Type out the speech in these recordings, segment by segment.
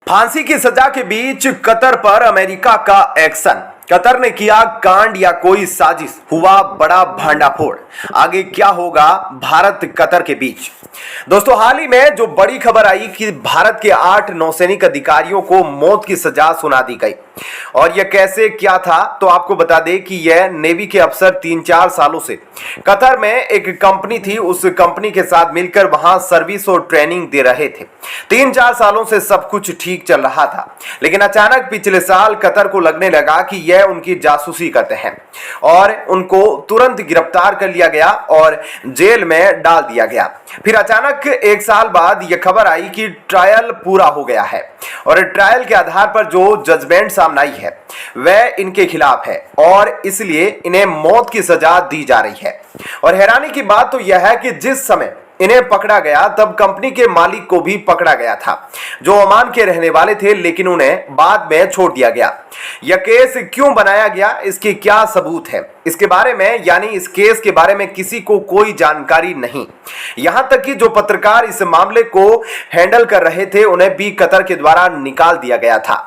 फांसी की सजा के बीच कतर पर अमेरिका का एक्शन। कतर ने किया कांड या कोई साजिश, हुआ बड़ा भांडाफोड़। आगे क्या होगा भारत कतर के बीच? दोस्तों, हाल ही में जो बड़ी खबर आई कि भारत के 8 नौसैनिक अधिकारियों को मौत की सजा सुना दी गई। और यह कैसे क्या था, तो आपको बता दें कि यह नेवी के अफसर 3-4 सालों से कतर में एक कंपनी थी, उस कंपनी के साथ मिलकर वहां सर्विस और ट्रेनिंग दे रहे थे। 3-4 सालों से सब कुछ ठीक चल रहा था, लेकिन अचानक पिछले साल कतर को लगने लगा कि यह उनकी जासूसी करते हैं और उनको तुरंत गिरफ्तार कर लिया गया और जेल में डाल दिया गया। फिर अचानक 1 साल बाद यह खबर आई कि ट्रायल पूरा हो गया है और ट्रायल के आधार पर जो जजमेंट सामने आई है वह इनके खिलाफ है और इसलिए इन्हें मौत की सजा दी जा रही है। और हैरानी की बात तो यह है कि जिस समय इन्हें पकड़ा गया तब कंपनी के मालिक को भी पकड़ा गया था, जो ओमान के रहने वाले थे, लेकिन उन्हें बाद में छोड़ दिया गया। यह केस क्यों बनाया गया, इसके क्या सबूत है, इसके बारे में यानी इस केस के बारे में किसी को कोई जानकारी नहीं। यहां तक कि जो पत्रकार इस मामले को हैंडल कर रहे थे उन्हें भी कतर के द्वारा निकाल दिया गया था।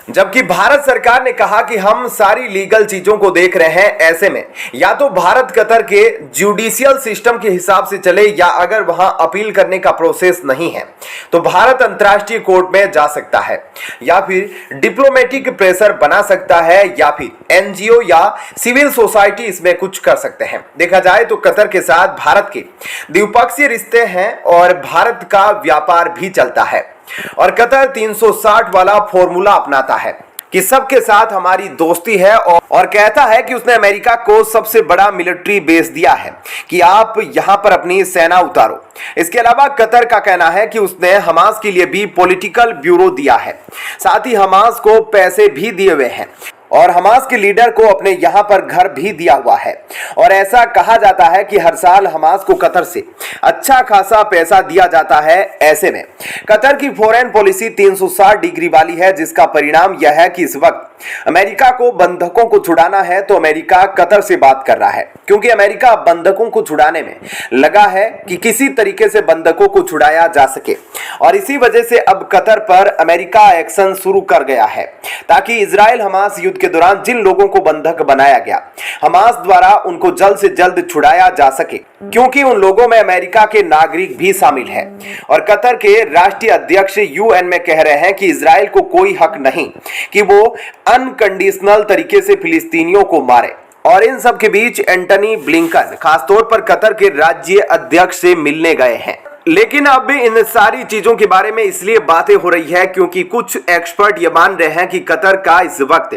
जबकि भारत सरकार ने कहा कि हम सारी लीगल चीजों को देख रहे हैं, ऐसे में या तो भारत कतर के जुडिशियल सिस्टम के हिसाब से चले, या अगर वहां अपील करने का प्रोसेस नहीं है तो भारत अंतर्राष्ट्रीय कोर्ट में जा सकता है, या फिर डिप्लोमेटिक प्रेशर बना सकता है, या फिर एनजीओ या सिविल सोसाइटी इसमें कुछ कर सकते हैं। देखा जाए तो कतर के साथ भारत के द्विपक्षीय रिश्ते हैं और भारत का व्यापार भी चलता है और कतर 360 वाला फॉर्मूला अपनाता है कि सबके साथ हमारी दोस्ती है और कहता है कि उसने अमेरिका को सबसे बड़ा मिलिट्री बेस दिया है कि आप यहां पर अपनी सेना उतारो। इसके अलावा कतर का कहना है कि उसने हमास के लिए भी पॉलिटिकल ब्यूरो दिया है, साथ ही हमास को पैसे भी दिए हुए हैं और हमास के लीडर को अपने यहां पर घर भी दिया हुआ है। और ऐसा कहा जाता है कि हर साल हमास को कतर से अच्छा खासा पैसा दिया जाता है। ऐसे में कतर की फॉरेन पॉलिसी 360 डिग्री वाली है, जिसका परिणाम यह है कि इस वक्त अमेरिका को बंधकों को छुड़ाना है तो अमेरिका कतर से बात कर रहा है, क्योंकि अमेरिका बंधकों को छुड़ाने में लगा है कि किसी तरीके से बंधकों को छुड़ाया जा सके। और इसी वजह से अब कतर पर अमेरिका एक्शन शुरू कर गया है ताकि इजराइल हमास युद्ध के दौरान जिन लोगों को बंधक बनाया गया, हमास द्वारा उनको जल्द से जल्द छुड़ाया जा सके, क्योंकि उन लोगों में अमेरिका के नागरिक भी शामिल हैं। और कतर के राष्ट्रीय अध्यक्ष यूएन में कह रहे हैं कि इजराइल को कोई हक नहीं कि वो अनकंडीशनल तरीके से फिलिस्तीनियों को मारे। और इन सब के बीच एंटनी ब्लिंकन खासतौर पर कतर के राज्य अध्यक्ष से मिलने गए हैं। लेकिन अब इन सारी चीजों के बारे में इसलिए बातें हो रही है क्योंकि कुछ एक्सपर्ट ये मान रहे हैं कि कतर का इस वक्त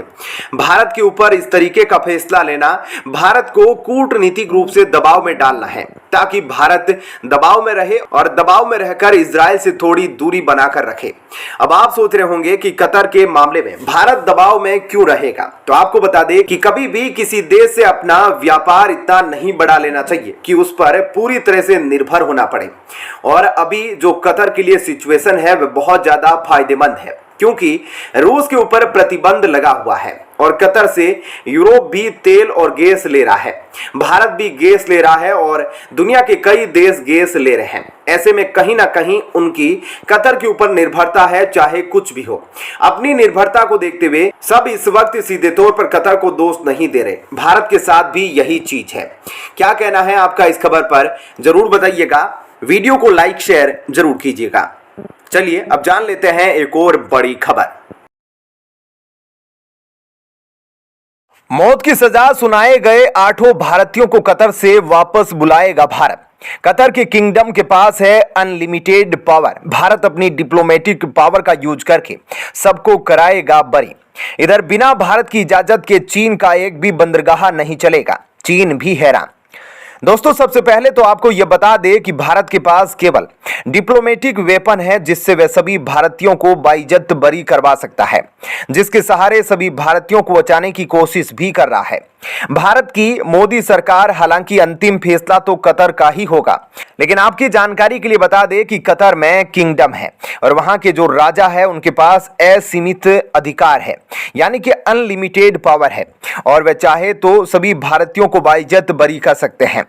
भारत के ऊपर इस तरीके का फैसला लेना भारत को कूटनीतिक रूप से दबाव में डालना है, ताकि भारत दबाव में रहे और दबाव में रहकर इजराइल से थोड़ी दूरी बनाकर रखे। अब आप सोच रहे होंगे कि कतर के मामले में भारत दबाव में क्यों रहेगा, तो आपको बता दें कि कभी भी किसी देश से अपना व्यापार इतना नहीं बढ़ा लेना चाहिए कि उस पर पूरी तरह से निर्भर होना पड़े। और अभी जो कतर के लिए सिचुएशन है वह बहुत ज्यादा फायदेमंद है, क्योंकि रूस के ऊपर प्रतिबंध लगा हुआ है और कतर से यूरोप भी तेल और गैस ले रहा है, भारत भी गैस ले रहा है और दुनिया के कई देश गैस ले रहे हैं। ऐसे में कहीं ना कहीं उनकी कतर के ऊपर निर्भरता है, चाहे कुछ भी हो। अपनी निर्भरता को देखते हुए सब इस वक्त सीधे तौर पर कतर को दोष नहीं दे रहे, भारत के साथ भी यही चीज है। क्या कहना है आपका इस खबर पर, जरूर बताइएगा। वीडियो को लाइक शेयर जरूर कीजिएगा। चलिए अब जान लेते हैं एक और बड़ी खबर। मौत की सजा सुनाए गए 8 भारतीयों को कतर से वापस बुलाएगा भारत। कतर के किंगडम के पास है अनलिमिटेड पावर। भारत अपनी डिप्लोमेटिक पावर का यूज करके सबको कराएगा बरी। इधर बिना भारत की इजाजत के चीन का एक भी बंदरगाह नहीं चलेगा, चीन भी हैरान। दोस्तों, सबसे पहले तो आपको यह बता दें कि भारत के पास केवल डिप्लोमेटिक वेपन है जिससे वह सभी भारतीयों को बाइज्जत बरी करवा सकता है, जिसके सहारे सभी भारतीयों को बचाने की कोशिश भी कर रहा है भारत की मोदी सरकार। हालांकि अंतिम फैसला तो कतर का ही होगा, लेकिन आपकी जानकारी के लिए बता दें कि कतर में किंगडम है और वहां के जो राजा है उनके पास असीमित अधिकार है, यानी कि अनलिमिटेड पावर है और वह चाहे तो सभी भारतीयों को बाइज्जत बरी कर सकते हैं।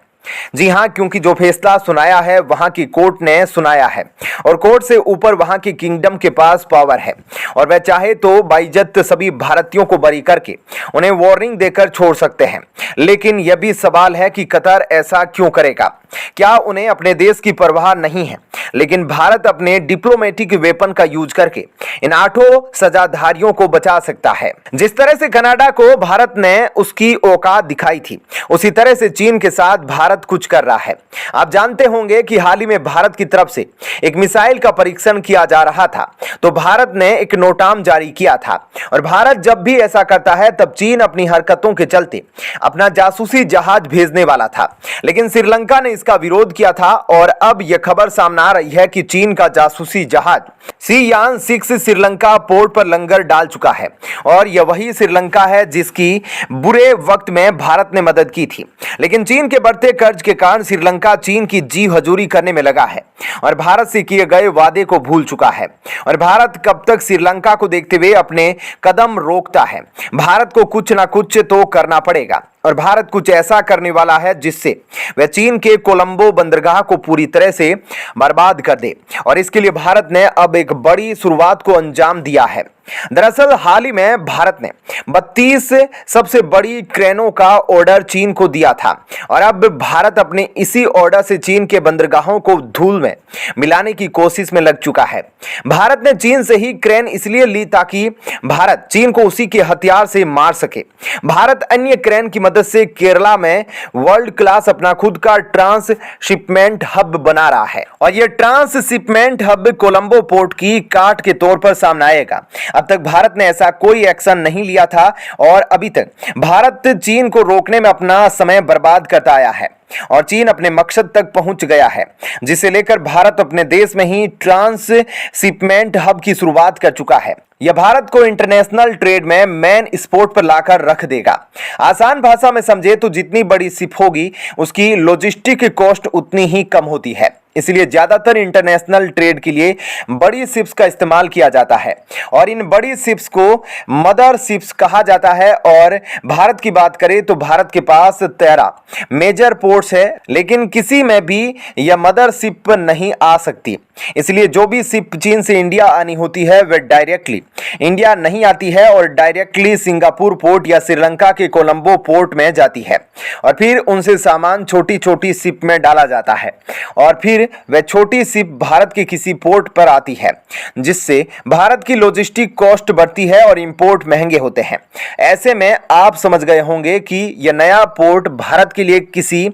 जी हां, क्योंकि जो फैसला सुनाया है वहां की कोर्ट ने सुनाया है और कोर्ट से ऊपर वहां की किंगडम के पास पावर है और वह चाहे तो बाइज्जत सभी भारतीयों को बरी करके उन्हें वार्निंग देकर छोड़ सकते हैं। लेकिन यह भी सवाल है कि कतर ऐसा क्यों करेगा? क्या उन्हें अपने देश की परवाह नहीं है? लेकिन भारत अपने डिप्लोमेटिक वेपन का यूज करके इन 8 सजाधारियों को बचा सकता है। जिस तरह से कनाडा को भारत ने उसकी औकात दिखाई थी, उसी तरह से चीन के साथ भारत कुछ कर रहा है। आप जानते होंगे कि हाल ही में भारत की तरफ से एक मिसाइल का परीक्षण किया जा रहा था, तो भारत ने एक नोटाम जारी किया था और भारत जब भी ऐसा करता है तब चीन अपनी हरकतों के चलते अपना जासूसी जहाज भेजने वाला था। लेकिन श्रीलंका ने इसका विरोध किया था और अब यह खबर सामने आ रही है कि चीन का जासूसी जहाज सियान 6 श्रीलंका पोर्ट पर लंगर डाल चुका है और यह वही श्रीलंका है जिसकी बुरे वक्त में भारत ने मदद की थी। लेकिन चीन के बढ़ते कर्ज के कारण श्रीलंका चीन की जी हजूरी करने में लगा है और भारत से किए गए वादे को भूल चुका है और भारत कब तक श्रीलंका को देखते हुए अपने कदम रोकता है। भारत को कुछ ना कुछ तो करना पड़ेगा और भारत कुछ ऐसा करने वाला है जिससे वह चीन के कोलंबो बंदरगाह को पूरी तरह से बर्बाद कर दे और इसके लिए भारत ने अब एक बड़ी शुरुआत को अंजाम दिया है। दरअसल हाल ही में भारत ने 32 सबसे बड़ी क्रेनों का ऑर्डर चीन को दिया था और अब भारत अपने इसी ऑर्डर से चीन के बंदरगाहों को धूल में मिलाने की कोशिश में लग चुका है। भारत ने चीन से ही क्रेन इसलिए ली ताकि भारत चीन को उसी के हथियार से मार सके। भारत अन्य क्रेन की मदद से केरला में वर्ल्ड क्लास अपना खुद का ट्रांसशिपमेंट हब बना रहा है और यह ट्रांसशिपमेंट हब कोलंबो पोर्ट की काट के तौर पर सामने आएगा। अब तक भारत ने ऐसा कोई एक्शन नहीं लिया था और अभी तक भारत चीन को रोकने में अपना समय बर्बाद करता आया है और चीन अपने मकसद तक पहुंच गया है, जिसे लेकर भारत अपने देश में ही ट्रांसशिपमेंट हब की शुरुआत कर चुका है। यह भारत को इंटरनेशनल ट्रेड में मेन स्पोर्ट पर लाकर रख देगा। आसान भाषा में समझे तो जितनी बड़ी शिप होगी उसकी लॉजिस्टिक कॉस्ट उतनी ही कम होती है, इसलिए ज्यादातर इंटरनेशनल ट्रेड के लिए बड़ी शिप्स का इस्तेमाल किया जाता है और इन बड़ी शिप्स को मदर शिप्स कहा जाता है। और भारत की बात करें तो भारत के पास 13 मेजर पोर्ट्स है, लेकिन किसी में भी यह मदर शिप नहीं आ सकती, इसलिए जो भी शिप चीन से इंडिया आनी होती है वह डायरेक्टली इंडिया नहीं आती है और डायरेक्टली सिंगापुर पोर्ट या श्रीलंका के कोलंबो पोर्ट में जाती है और फिर उनसे सामान छोटी छोटी शिप में डाला जाता है और फिर वह छोटी शिप भारत के किसी पोर्ट पर आती है, जिससे भारत की लॉजिस्टिक कॉस्ट बढ़ती है और इंपोर्ट महंगे होते हैं। ऐसे में आप समझ गए होंगे कि यह नया पोर्ट भारत के लिए किसी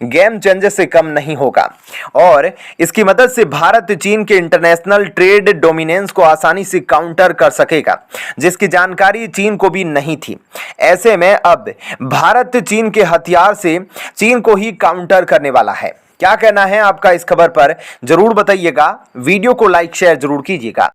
गेम चेंजर से कम नहीं होगा और इसकी मदद से भारत चीन के इंटरनेशनल ट्रेड डोमिनेंस को आसानी से काउंटर कर सकेगा, जिसकी जानकारी चीन को भी नहीं थी। ऐसे में अब भारत चीन के हथियार से चीन को ही काउंटर करने वाला है। क्या कहना है आपका इस खबर पर जरूर बताइएगा। वीडियो को लाइक शेयर जरूर कीजिएगा।